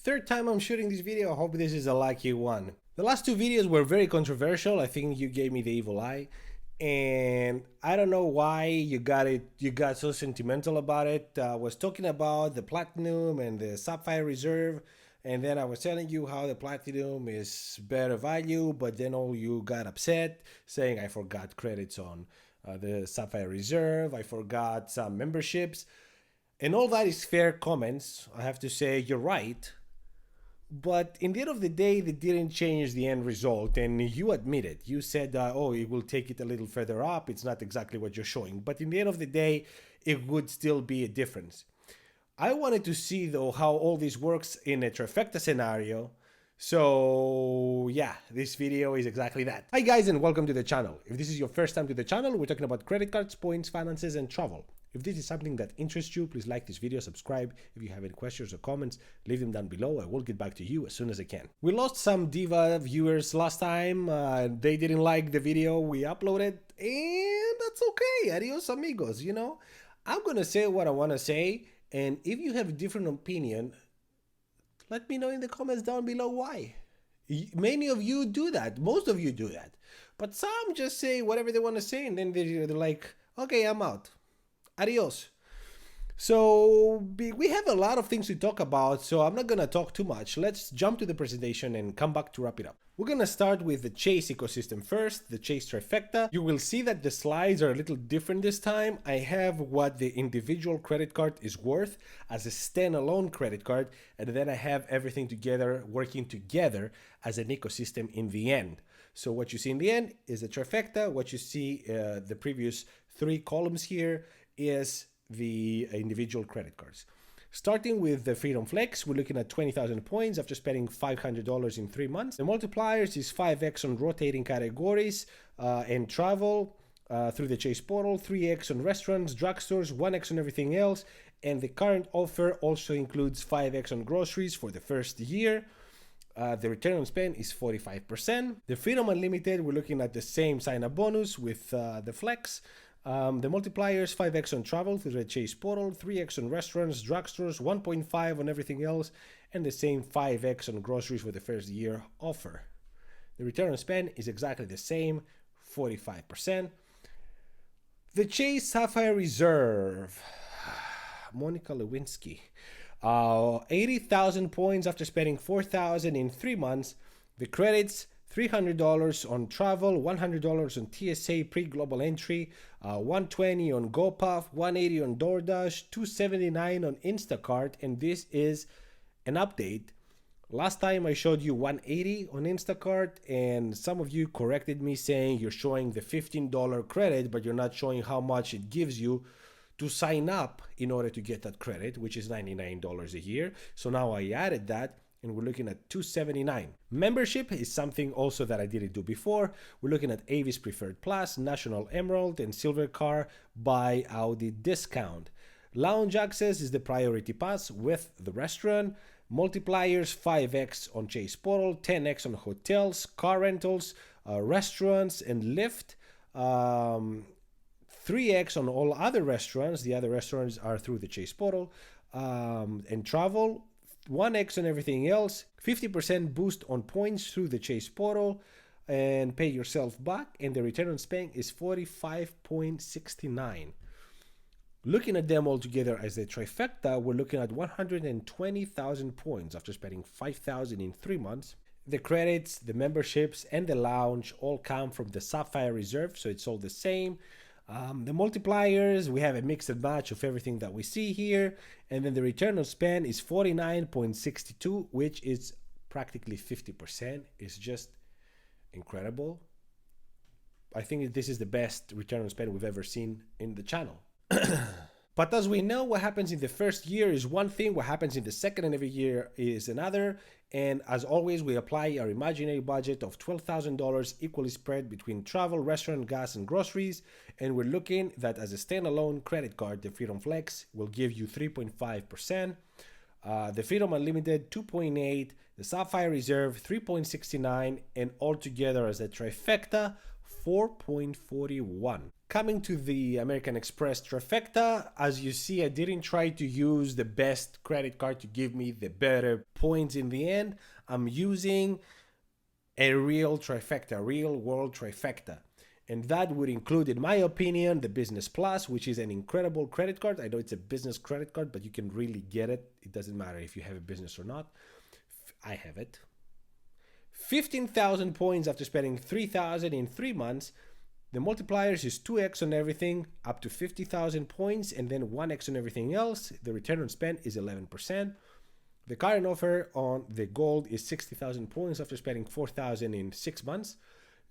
Third time I'm shooting this video. I hope this is a lucky one. The last two videos were very controversial. I think you gave me the evil eye, and I don't know why you got so sentimental about it. I was talking about the platinum and the sapphire reserve, and then I was telling you how the platinum is better value, but then all you got upset saying I forgot credits on the sapphire reserve, I forgot some memberships, and all that is fair comments. I have to say you're right. But in the end of the day, they didn't change the end result, and you admit it. You said, oh, it will take it a little further up. It's not exactly what you're showing. But in the end of the day, it would still be a difference. I wanted to see, though, how all this works in a trifecta scenario. So yeah, this video is exactly that. Hi guys, and welcome to the channel. If this is your first time to the channel, we're talking about credit cards, points, finances, and travel. If this is something that interests you, please like this video, subscribe. If you have any questions or comments, leave them down below. I will get back to you as soon as I can. We lost some diva viewers last time. They didn't like the video we uploaded, and that's okay. Adios amigos, you know. I'm gonna say what I wanna say, and if you have a different opinion, let me know in the comments down below why. Many of you do that. Most of you do that. But some just say whatever they want to say, and then they're like, okay, I'm out. Adios. So we have a lot of things to talk about, so I'm not going to talk too much. Let's jump to the presentation and come back to wrap it up. We're going to start with the Chase ecosystem first, the Chase trifecta. You will see that the slides are a little different this time. I have what the individual credit card is worth as a standalone credit card, and then I have everything together, working together as an ecosystem in the end. So what you see in the end is a trifecta. What you see, the previous three columns here, is the individual credit cards. Starting with the Freedom Flex, we're looking at 20,000 points after spending $500 in 3 months. The multipliers is 5x on rotating categories and travel through the Chase portal, 3x on restaurants, drugstores, 1x on everything else, and the current offer also includes 5x on groceries for the first year. The return on spend is 45%. The Freedom Unlimited, we're looking at the same sign-up bonus with the Flex. The multipliers, 5x on travel through the Chase portal, 3x on restaurants, drugstores, 1.5 on everything else, and the same 5x on groceries for the first year offer. The return on spend is exactly the same, 45%. The Chase Sapphire Reserve, Monica Lewinsky, 80,000 points after spending 4,000 in 3 months. The credits, $300 on travel, $100 on TSA pre-global entry, $120 on GoPuff, $180 on DoorDash, $279 on Instacart, and this is an update. Last time I showed you $180 on Instacart, and some of you corrected me saying you're showing the $15 credit, but you're not showing how much it gives you to sign up in order to get that credit, which is $99 a year. So now I added that, and we're looking at $279. Membership is something also that I didn't do before. We're looking at Avis Preferred Plus, National Emerald, and Silver Car by Audi discount. Lounge access is the priority pass with the restaurant. Multipliers, 5x on Chase portal, 10x on hotels, car rentals, restaurants, and Lyft. 3x on all other restaurants. The other restaurants are through the Chase portal. And travel, 1x on everything else, 50% boost on points through the Chase portal, and pay yourself back, and the return on spend is 45.69. Looking at them all together as a trifecta, we're looking at 120,000 points after spending 5,000 in 3 months. The credits, the memberships, and the lounge all come from the Sapphire Reserve, so it's all the same. The multipliers, we have a mix and match of everything that we see here, and then the return on spend is 49.62, which is practically 50%. It's just incredible. I think this is the best return on spend we've ever seen in the channel. But as we know, what happens in the first year is one thing, what happens in the second and every year is another. And as always, we apply our imaginary budget of $12,000 equally spread between travel, restaurant, gas, and groceries. And we're looking that as a standalone credit card, the Freedom Flex will give you 3.5%. The Freedom Unlimited, 2.8%. The Sapphire Reserve, 3.69%. And altogether as a trifecta, 4.41. Coming to the American Express trifecta, as you see, I didn't try to use the best credit card to give me the better points in the end. I'm using a real trifecta, real world trifecta. And that would include, in my opinion, the Business Plus, which is an incredible credit card. I know it's a business credit card, but you can really get it. It doesn't matter if you have a business or not. I have it. 15,000 points after spending 3,000 in 3 months. The multipliers is 2x on everything up to 50,000 points, and then 1x on everything else. The return on spend is 11%. The current offer on the gold is 60,000 points after spending 4,000 in 6 months.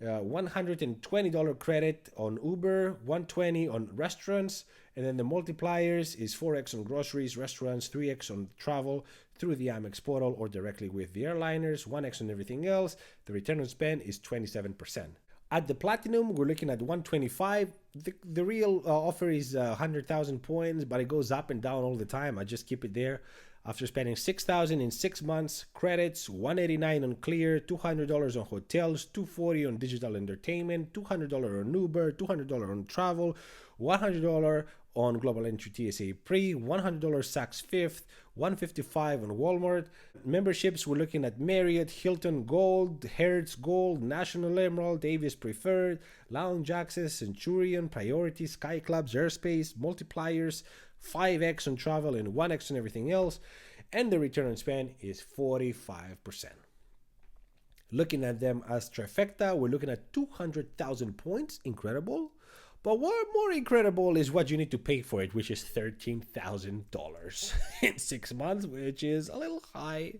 $120 credit on Uber, $120 on restaurants, and then the multipliers is 4x on groceries, restaurants, 3x on travel through the Amex portal or directly with the airliners, 1x on everything else. The return on spend is 27%. At the platinum, we're looking at 125. The real offer is 100,000 points, but it goes up and down all the time. I just keep it there. After spending 6,000 in 6 months, credits, $189 on Clear, $200 on hotels, $240 on digital entertainment, $200 on Uber, $200 on travel, $100 on Global Entry TSA Pre, $100 Saks Fifth, $155 on Walmart. Memberships, we're looking at Marriott, Hilton Gold, Hertz Gold, National Emerald, Davis Preferred, Lounge Access, Centurion, Priority, Sky Clubs, Airspace, Multipliers, 5x on travel and 1x on everything else, and the return on spend is 45%. Looking at them as trifecta, we're looking at 200,000 points, incredible. But what more incredible is what you need to pay for it, which is $13,000 in 6 months, which is a little high.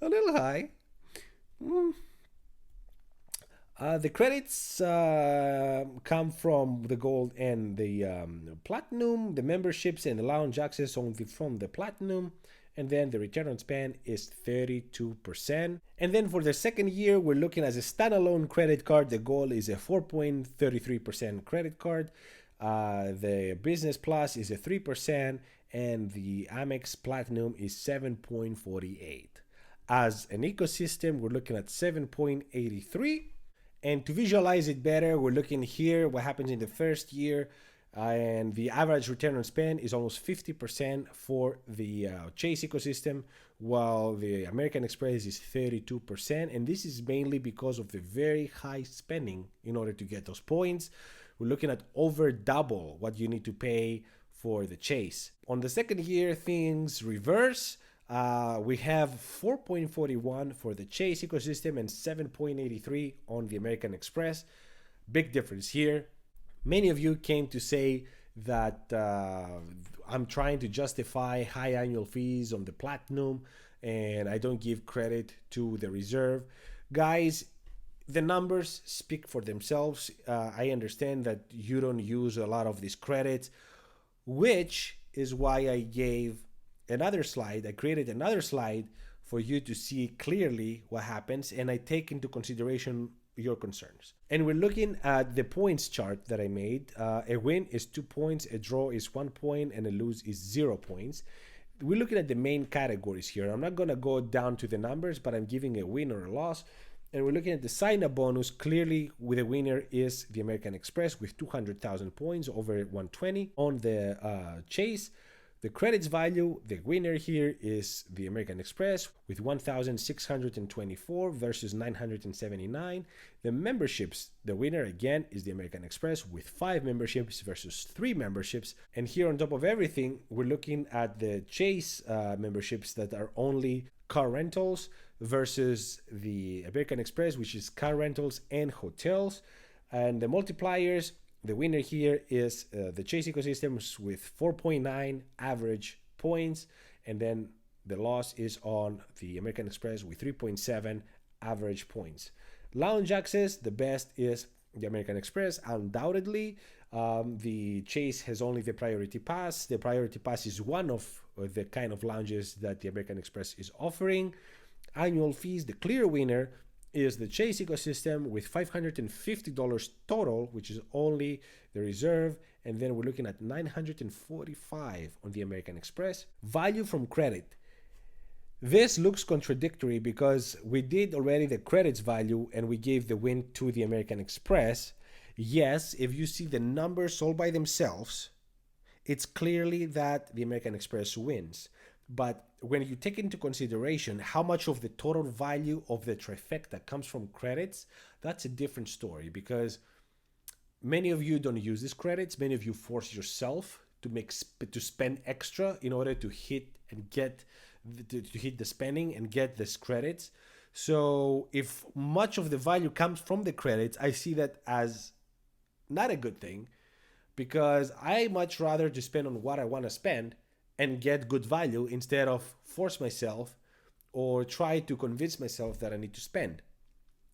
A little high. The credits come from the gold and the platinum, the memberships and the lounge access only from the platinum, and then the return on spend is 32%. And then for the second year, we're looking as a standalone credit card. The goal is a 4.33% credit card. The Business Plus is a 3%, and the Amex Platinum is 7.48. As an ecosystem, we're looking at 7.83. And to visualize it better, we're looking here what happens in the first year, and the average return on spend is almost 50% for the Chase ecosystem, while the American Express is 32%. And this is mainly because of the very high spending in order to get those points. We're looking at over double what you need to pay for the Chase. On the second year, things reverse. We have 4.41 for the Chase ecosystem and 7.83 on the American Express. Big difference here. Many of you came to say that I'm trying to justify high annual fees on the Platinum and I don't give credit to the Reserve. Guys, the numbers speak for themselves. I understand that you don't use a lot of these credits, which is why I gave another slide. I created another slide for you to see clearly what happens, and I take into consideration your concerns. And we're looking at the points chart that I made. A win is 2 points, a draw is 1 point, and a lose is 0 points. We're looking at the main categories here. I'm not going to go down to the numbers, but I'm giving a win or a loss. And we're looking at the sign-up bonus. Clearly, with the winner is the American Express with 200,000 points over 120. On the Chase, the credits value, the winner here is the American Express with 1,624 versus 979. The memberships, the winner again is the American Express with 5 memberships versus 3 memberships. And here on top of everything, we're looking at the Chase memberships that are only car rentals versus the American Express, which is car rentals and hotels. And the multipliers, the winner here is the Chase ecosystems with 4.9 average points, and then the loss is on the American Express with 3.7 average points. Lounge access, the best is the American Express, undoubtedly. The Chase has only the Priority Pass. The Priority Pass is one of the kind of lounges that the American Express is offering. Annual fees, the clear winner is the Chase ecosystem with $550 total, which is only the Reserve, and then we're looking at $945 on the American Express. Value from credit. This looks contradictory because we did already the credits value and we gave the win to the American Express. Yes, if you see the numbers all by themselves, it's clearly that the American Express wins. But when you take into consideration how much of the total value of the trifecta comes from credits, that's a different story because many of you don't use these credits. Many of you force yourself to spend extra in order to hit and get to hit the spending and get these credits. So if much of the value comes from the credits, I see that as not a good thing because I much rather to spend on what I want to spend and get good value instead of force myself or try to convince myself that I need to spend.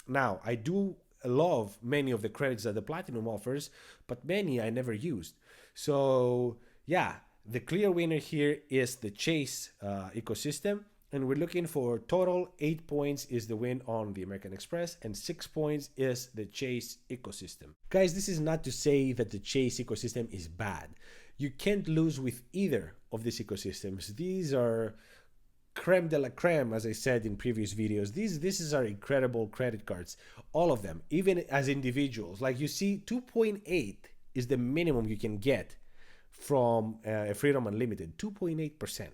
Now, I do love many of the credits that the Platinum offers, but many I never used. So, yeah, the clear winner here is the Chase ecosystem. And we're looking for total 8 points is the win on the American Express, and 6 points is the Chase ecosystem. Guys, this is not to say that the Chase ecosystem is bad. You can't lose with either of these ecosystems. These are creme de la creme, as I said in previous videos. These are incredible credit cards, all of them, even as individuals. Like you see, 2.8 is the minimum you can get from Freedom Unlimited, 2.8%.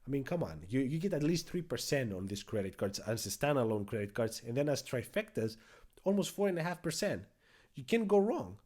I mean, come on, you get at least 3% on these credit cards as a standalone credit cards, and then as trifectas, almost 4.5%. You can't go wrong.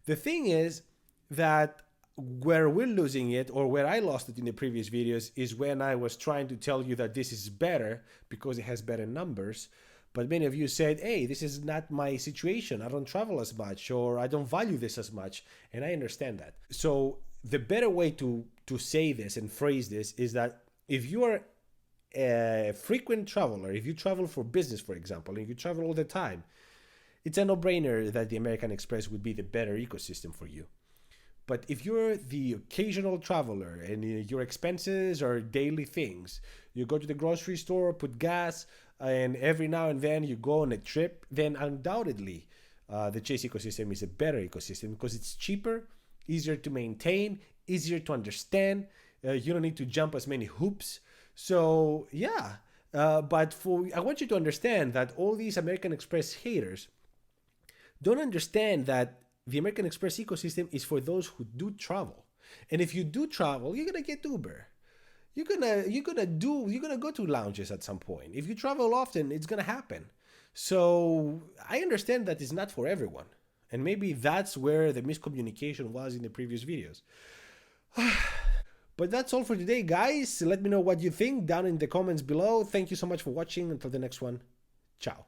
The thing is that where we're losing it, or where I lost it in the previous videos, is when I was trying to tell you that this is better because it has better numbers. But many of you said, hey, this is not my situation. I don't travel as much, or I don't value this as much. And I understand that. So the better way to say this and phrase this is that if you are a frequent traveler, if you travel for business, for example, and you travel all the time, it's a no-brainer that the American Express would be the better ecosystem for you. But if you're the occasional traveler and your expenses are daily things, you go to the grocery store, put gas, and every now and then you go on a trip, then undoubtedly the Chase ecosystem is a better ecosystem because it's cheaper, easier to maintain, easier to understand. You don't need to jump as many hoops. So yeah, but I want you to understand that all these American Express haters don't understand that the American Express ecosystem is for those who do travel. And if you do travel, you're gonna get Uber. You're gonna go to lounges at some point. If you travel often, it's gonna happen. So I understand that it's not for everyone. And maybe that's where the miscommunication was in the previous videos. But that's all for today, guys. Let me know what you think down in the comments below. Thank you so much for watching. Until the next one, ciao.